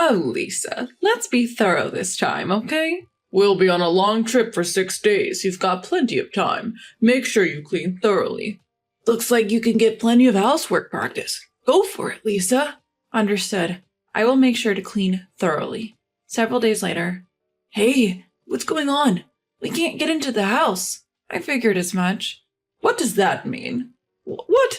Oh, Lisa, let's be thorough this time, okay? We'll be on a long trip for 6 days. You've got plenty of time. Make sure you clean thoroughly. Looks like you can get plenty of housework practice. Go for it, Lisa. Understood. I will make sure to clean thoroughly. Several days later. Hey, what's going on? We can't get into the house. I figured as much. What does that mean? What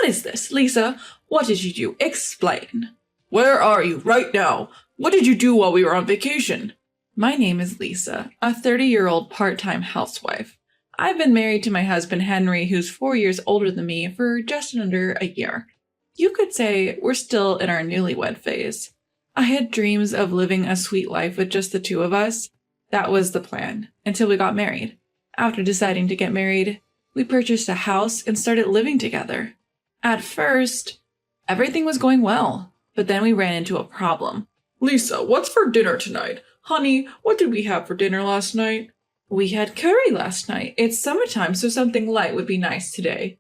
is this, Lisa? What did you do? Explain. Where are you right now? What did you do while we were on vacation? My name is Lisa, a 30-year-old part-time housewife. I've been married to my husband Henry, who's 4 years older than me, for just under a year. You could say we're still in our newlywed phase. I had dreams of living a sweet life with just the two of us. That was the plan, until we got married. After deciding to get married, we purchased a house and started living together. At first, everything was going well, but then we ran into a problem. Lisa, what's for dinner tonight? Honey, what did we have for dinner last night? We had curry last night. It's summertime, so something light would be nice today.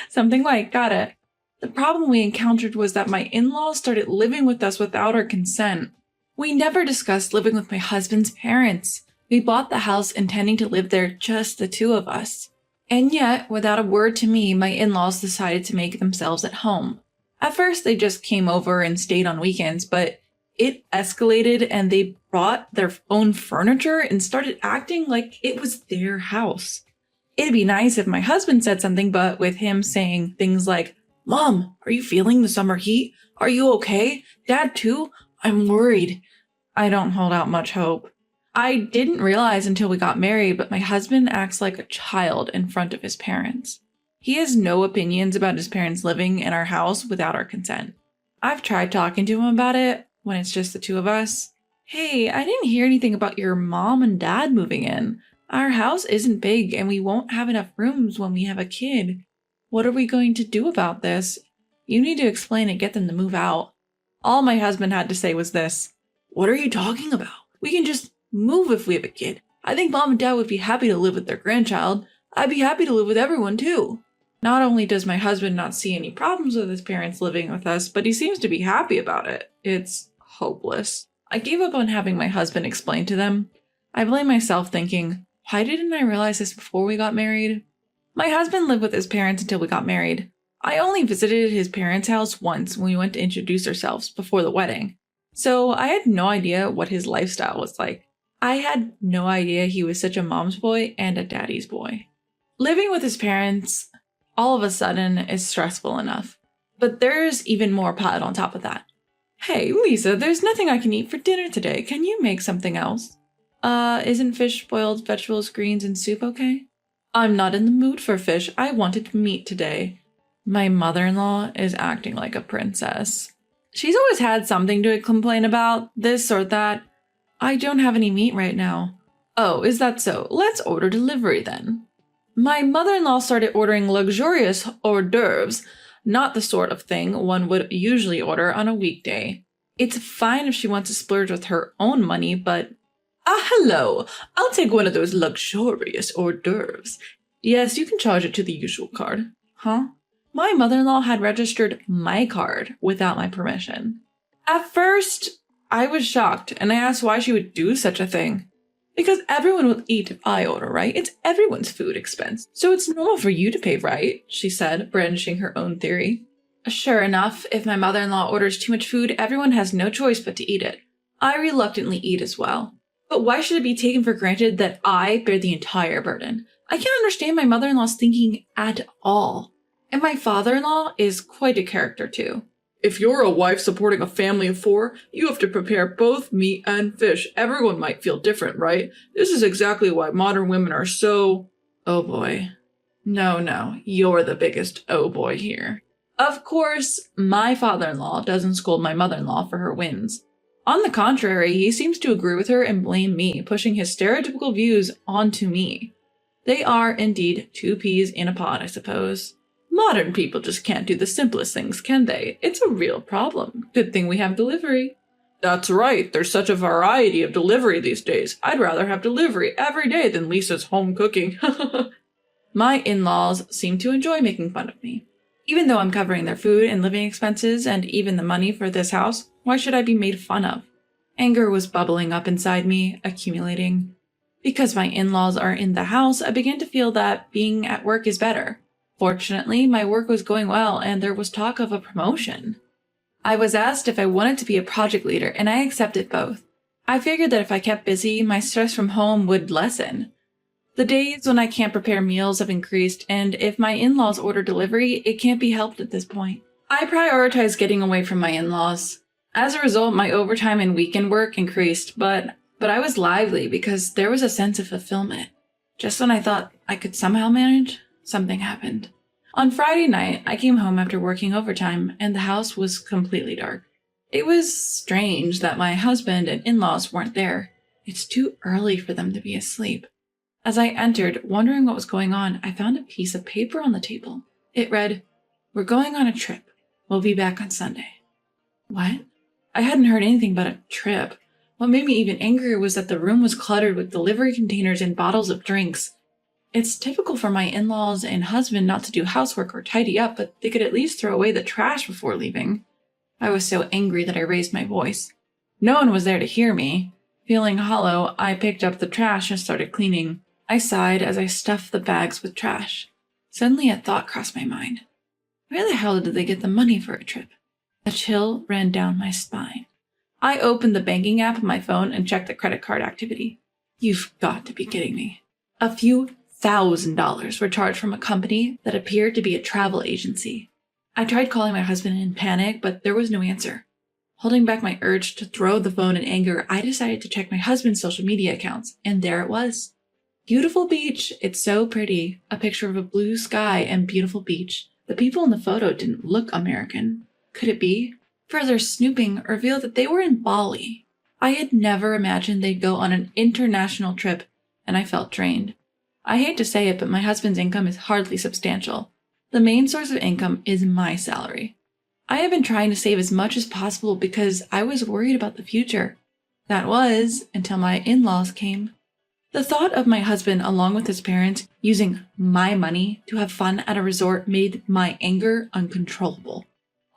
Something light, got it. The problem we encountered was that my in-laws started living with us without our consent. We never discussed living with my husband's parents. We bought the house intending to live there, just the two of us. And yet, without a word to me, my in-laws decided to make themselves at home. At first, they just came over and stayed on weekends, but it escalated and they brought their own furniture and started acting like it was their house. It'd be nice if my husband said something, but with him saying things like, "Mom, are you feeling the summer heat? Are you okay? Dad too? I'm worried." I don't hold out much hope. I didn't realize until we got married, but my husband acts like a child in front of his parents. He has no opinions about his parents living in our house without our consent. I've tried talking to him about it when it's just the two of us. Hey, I didn't hear anything about your mom and dad moving in. Our house isn't big and we won't have enough rooms when we have a kid. What are we going to do about this? You need to explain and get them to move out. All my husband had to say was this: "What are you talking about? We can just move if we have a kid. I think mom and dad would be happy to live with their grandchild. I'd be happy to live with everyone too." Not only does my husband not see any problems with his parents living with us, but he seems to be happy about it. It's hopeless. I gave up on having my husband explain to them. I blame myself, thinking, why didn't I realize this before we got married? My husband lived with his parents until we got married. I only visited his parents' house once when we went to introduce ourselves before the wedding. So I had no idea what his lifestyle was like. I had no idea he was such a mom's boy and a daddy's boy. Living with his parents, all of a sudden, is stressful enough. But there's even more piled on top of that. Hey, Lisa, there's nothing I can eat for dinner today. Can you make something else? Isn't fish, boiled vegetables, greens, and soup okay? I'm not in the mood for fish. I wanted meat today. My mother-in-law is acting like a princess. She's always had something to complain about, this or that. I don't have any meat right now. Oh, is that so? Let's order delivery then. My mother-in-law started ordering luxurious hors d'oeuvres, not the sort of thing one would usually order on a weekday. It's fine if she wants to splurge with her own money, but... hello. I'll take one of those luxurious hors d'oeuvres. Yes, you can charge it to the usual card. Huh? My mother-in-law had registered my card without my permission. At first, I was shocked, and I asked why she would do such a thing. Because everyone will eat if I order, right? It's everyone's food expense, so it's normal for you to pay, right? She said, brandishing her own theory. Sure enough, if my mother-in-law orders too much food, everyone has no choice but to eat it. I reluctantly eat as well. But why should it be taken for granted that I bear the entire burden? I can't understand my mother-in-law's thinking at all. And my father-in-law is quite a character too. If you're a wife supporting a family of 4, you have to prepare both meat and fish. Everyone might feel different, right? This is exactly why modern women are so... Oh boy. No, you're the biggest oh boy here. Of course, my father-in-law doesn't scold my mother-in-law for her wins. On the contrary, he seems to agree with her and blame me, pushing his stereotypical views onto me. They are indeed 2 peas in a pod, I suppose. Modern people just can't do the simplest things, can they? It's a real problem. Good thing we have delivery. That's right. There's such a variety of delivery these days. I'd rather have delivery every day than Lisa's home cooking. My in-laws seem to enjoy making fun of me. Even though I'm covering their food and living expenses and even the money for this house, Why should I be made fun of? Anger was bubbling up inside me, accumulating. Because my in-laws are in the house, I began to feel that being at work is better. Fortunately, my work was going well and there was talk of a promotion. I was asked if I wanted to be a project leader, and I accepted both. I figured that if I kept busy, my stress from home would lessen. The days when I can't prepare meals have increased, and if my in-laws order delivery, it can't be helped at this point. I prioritize getting away from my in-laws. As a result, my overtime and weekend work increased, but I was lively because there was a sense of fulfillment. Just when I thought I could somehow manage, something happened. On Friday night, I came home after working overtime, and the house was completely dark. It was strange that my husband and in-laws weren't there. It's too early for them to be asleep. As I entered, wondering what was going on, I found a piece of paper on the table. It read, "We're going on a trip. We'll be back on Sunday." What? I hadn't heard anything but a trip. What made me even angrier was that the room was cluttered with delivery containers and bottles of drinks. It's typical for my in-laws and husband not to do housework or tidy up, but they could at least throw away the trash before leaving. I was so angry that I raised my voice. No one was there to hear me. Feeling hollow, I picked up the trash and started cleaning. I sighed as I stuffed the bags with trash. Suddenly a thought crossed my mind. Where the hell did they get the money for a trip? A chill ran down my spine. I opened the banking app on my phone and checked the credit card activity. You've got to be kidding me. A few $1,000s were charged from a company that appeared to be a travel agency. I tried calling my husband in panic, but there was no answer. Holding back my urge to throw the phone in anger, I decided to check my husband's social media accounts, and there it was. Beautiful beach. It's so pretty. A picture of a blue sky and beautiful beach. The people in the photo didn't look American. Could it be? Further snooping revealed that they were in Bali. I had never imagined they'd go on an international trip, and I felt drained. I hate to say it, but my husband's income is hardly substantial. The main source of income is my salary. I have been trying to save as much as possible because I was worried about the future. That was until my in-laws came. The thought of my husband, along with his parents, using my money to have fun at a resort made my anger uncontrollable.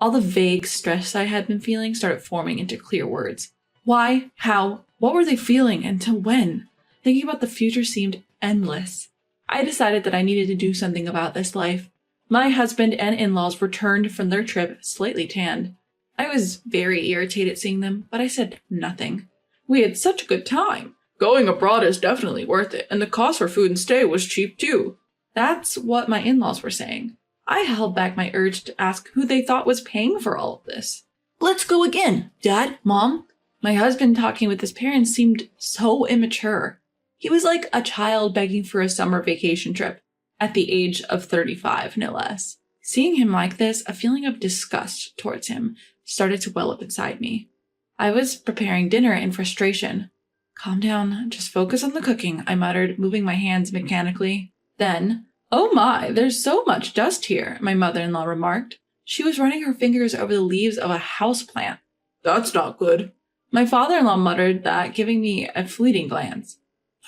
All the vague stress I had been feeling started forming into clear words. Why? How? What were they feeling? Until when? Thinking about the future seemed endless. I decided that I needed to do something about this life. My husband and in-laws returned from their trip slightly tanned. I was very irritated seeing them, but I said nothing. We had such a good time. Going abroad is definitely worth it, and the cost for food and stay was cheap too. That's what my in-laws were saying. I held back my urge to ask who they thought was paying for all of this. Let's go again, Dad, Mom. My husband talking with his parents seemed so immature. He was like a child begging for a summer vacation trip, at the age of 35, no less. Seeing him like this, a feeling of disgust towards him started to well up inside me. I was preparing dinner in frustration. Calm down, just focus on the cooking, I muttered, moving my hands mechanically. Then, oh my, there's so much dust here, my mother-in-law remarked. She was running her fingers over the leaves of a houseplant. That's not good. My father-in-law muttered that, giving me a fleeting glance.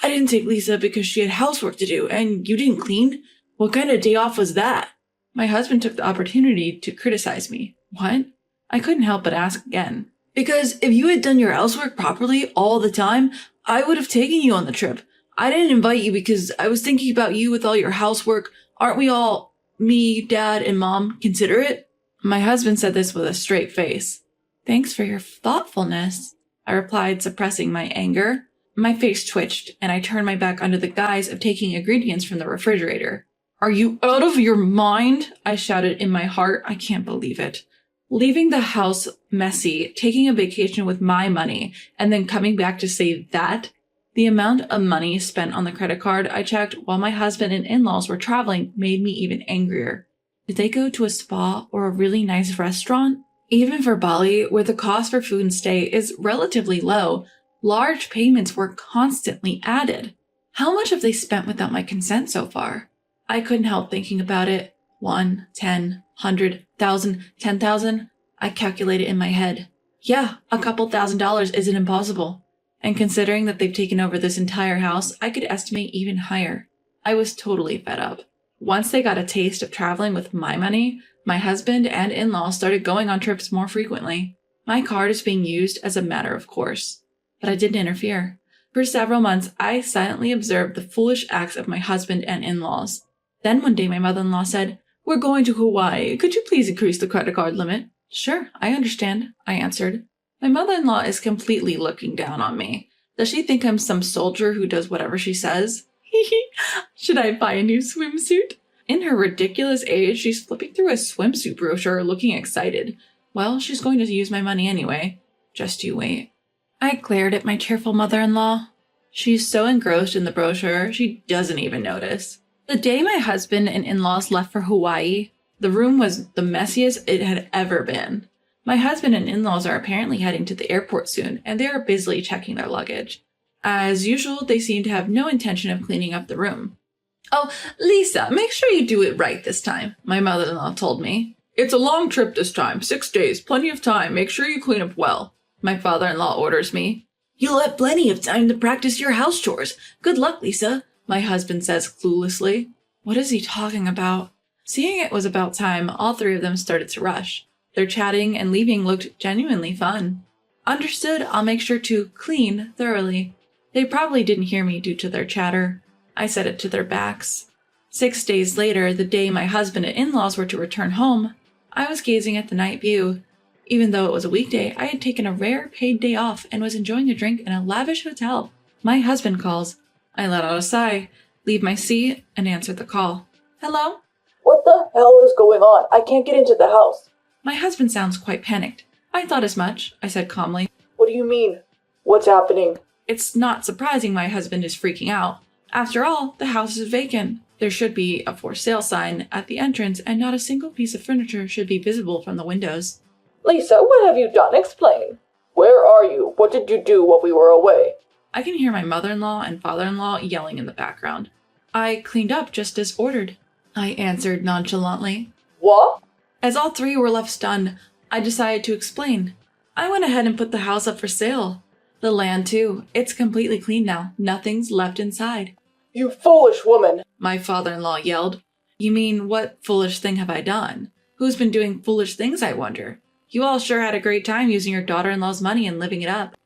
I didn't take Lisa because she had housework to do, and you didn't clean? What kind of day off was that? My husband took the opportunity to criticize me. What? I couldn't help but ask again. Because if you had done your housework properly all the time, I would have taken you on the trip. I didn't invite you because I was thinking about you with all your housework. Aren't we all, me, Dad, and Mom, considerate? My husband said this with a straight face. Thanks for your thoughtfulness, I replied, suppressing my anger. My face twitched, and I turned my back under the guise of taking ingredients from the refrigerator. Are you out of your mind? I shouted in my heart. I can't believe it. Leaving the house messy, taking a vacation with my money, and then coming back to say that? The amount of money spent on the credit card I checked while my husband and in-laws were traveling made me even angrier. Did they go to a spa or a really nice restaurant? Even for Bali, where the cost for food and stay is relatively low, large payments were constantly added. How much have they spent without my consent so far? I couldn't help thinking about it. 1, 10, 100, 1,000, 10,000. I calculated in my head. Yeah, a couple $1,000s isn't impossible. And considering that they've taken over this entire house, I could estimate even higher. I was totally fed up. Once they got a taste of traveling with my money, my husband and in-laws started going on trips more frequently. My card is being used as a matter of course. But I didn't interfere. For several months, I silently observed the foolish acts of my husband and in-laws. Then one day my mother-in-law said, "We're going to Hawaii. Could you please increase the credit card limit?" "Sure, I understand," I answered. My mother-in-law is completely looking down on me. Does she think I'm some soldier who does whatever she says? Should I buy a new swimsuit? In her ridiculous age, she's flipping through a swimsuit brochure looking excited. Well, she's going to use my money anyway. Just you wait. I glared at my cheerful mother-in-law. She's so engrossed in the brochure, she doesn't even notice. The day my husband and in-laws left for Hawaii, the room was the messiest it had ever been. My husband and in-laws are apparently heading to the airport soon, and they are busily checking their luggage. As usual, they seem to have no intention of cleaning up the room. "Oh, Lisa, make sure you do it right this time," my mother-in-law told me. "It's a long trip this time, 6 days, plenty of time. Make sure you clean up well," my father-in-law orders me. "You'll have plenty of time to practice your house chores. Good luck, Lisa," my husband says cluelessly. What is he talking about? Seeing it was about time, all three of them started to rush. Their chatting and leaving looked genuinely fun. Understood, I'll make sure to clean thoroughly. They probably didn't hear me due to their chatter. I said it to their backs. 6 days later, the day my husband and in-laws were to return home, I was gazing at the night view. Even though it was a weekday, I had taken a rare paid day off and was enjoying a drink in a lavish hotel. My husband calls. I let out a sigh, leave my seat, and answered the call. "Hello?" "What the hell is going on? I can't get into the house." My husband sounds quite panicked. "I thought as much," I said calmly. "What do you mean? What's happening?" It's not surprising my husband is freaking out. After all, the house is vacant. There should be a for sale sign at the entrance, and not a single piece of furniture should be visible from the windows. "Lisa, what have you done? Explain. Where are you? What did you do while we were away?" I can hear my mother-in-law and father-in-law yelling in the background. "I cleaned up just as ordered," I answered nonchalantly. "What?" As all three were left stunned, I decided to explain. I went ahead and put the house up for sale. The land, too. It's completely clean now. Nothing's left inside. "You foolish woman," my father-in-law yelled. "You mean, what foolish thing have I done? Who's been doing foolish things, I wonder? You all sure had a great time using your daughter-in-law's money and living it up."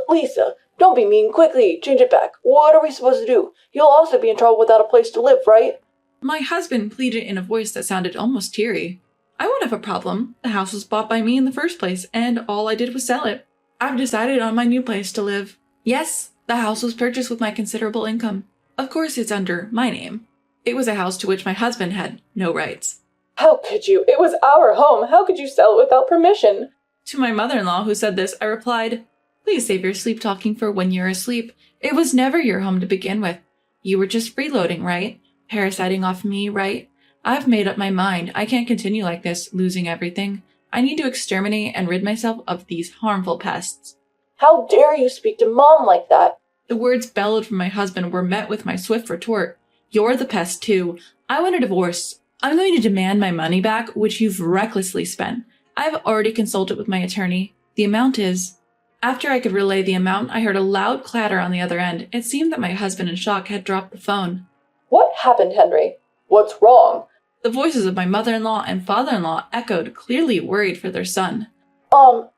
Lisa, don't be mean. Quickly, change it back. What are we supposed to do? You'll also be in trouble without a place to live, right?" My husband pleaded in a voice that sounded almost teary. "I won't have a problem. The house was bought by me in the first place, and all I did was sell it. I've decided on my new place to live. Yes, the house was purchased with my considerable income. Of course, it's under my name. It was a house to which my husband had no rights." "How could you? It was our home. How could you sell it without permission?" To my mother-in-law who said this, I replied, "Please save your sleep-talking for when you're asleep. It was never your home to begin with. You were just freeloading, right? Parasiting off me, right? I've made up my mind. I can't continue like this, losing everything. I need to exterminate and rid myself of these harmful pests." "How dare you speak to Mom like that?" The words bellowed from my husband were met with my swift retort. "You're the pest, too. I want a divorce. I'm going to demand my money back, which you've recklessly spent. I've already consulted with my attorney. The amount is..." After I could relay the amount, I heard a loud clatter on the other end. It seemed that my husband in shock had dropped the phone. "What happened, Henry? What's wrong?" The voices of my mother-in-law and father-in-law echoed, clearly worried for their son.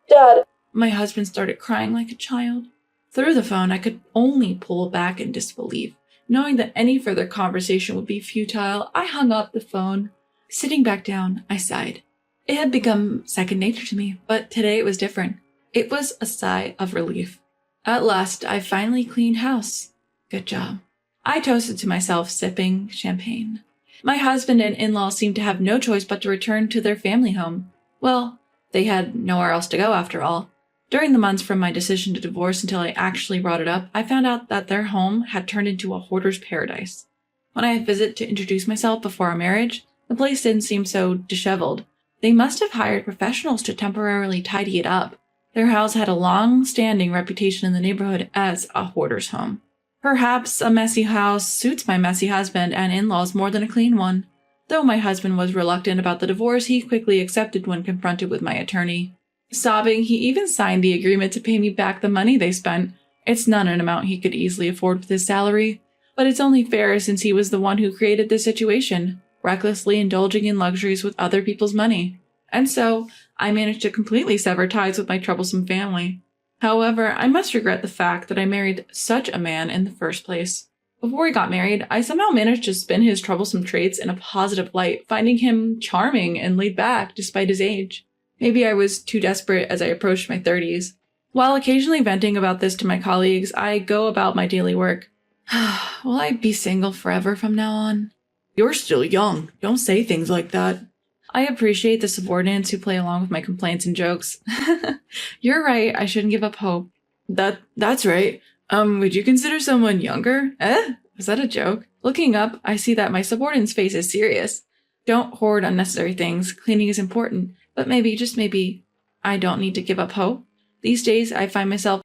Dad." My husband started crying like a child. Through the phone, I could only pull back in disbelief. Knowing that any further conversation would be futile, I hung up the phone. Sitting back down, I sighed. It had become second nature to me, but today it was different. It was a sigh of relief. At last, I finally cleaned house. Good job. I toasted to myself, sipping champagne. My husband and in-laws seemed to have no choice but to return to their family home. Well, they had nowhere else to go after all. During the months from my decision to divorce until I actually brought it up, I found out that their home had turned into a hoarder's paradise. When I visited to introduce myself before our marriage, the place didn't seem so disheveled. They must have hired professionals to temporarily tidy it up. Their house had a long-standing reputation in the neighborhood as a hoarder's home. Perhaps a messy house suits my messy husband and in-laws more than a clean one. Though my husband was reluctant about the divorce, he quickly accepted when confronted with my attorney. Sobbing, he even signed the agreement to pay me back the money they spent. It's not an amount he could easily afford with his salary, but it's only fair since he was the one who created this situation, recklessly indulging in luxuries with other people's money. And so I managed to completely sever ties with my troublesome family. However, I must regret the fact that I married such a man in the first place. Before we got married, I somehow managed to spin his troublesome traits in a positive light, finding him charming and laid back despite his age. Maybe I was too desperate as I approached my 30s. While occasionally venting about this to my colleagues, I go about my daily work. Will I be single forever from now on? You're still young. Don't say things like that. I appreciate the subordinates who play along with my complaints and jokes. You're right, I shouldn't give up hope. That's right. Would you consider someone younger? Was that a joke? Looking up, I see that my subordinate's face is serious. Don't hoard unnecessary things. Cleaning is important. But maybe, just maybe, I don't need to give up hope. These days, I find myself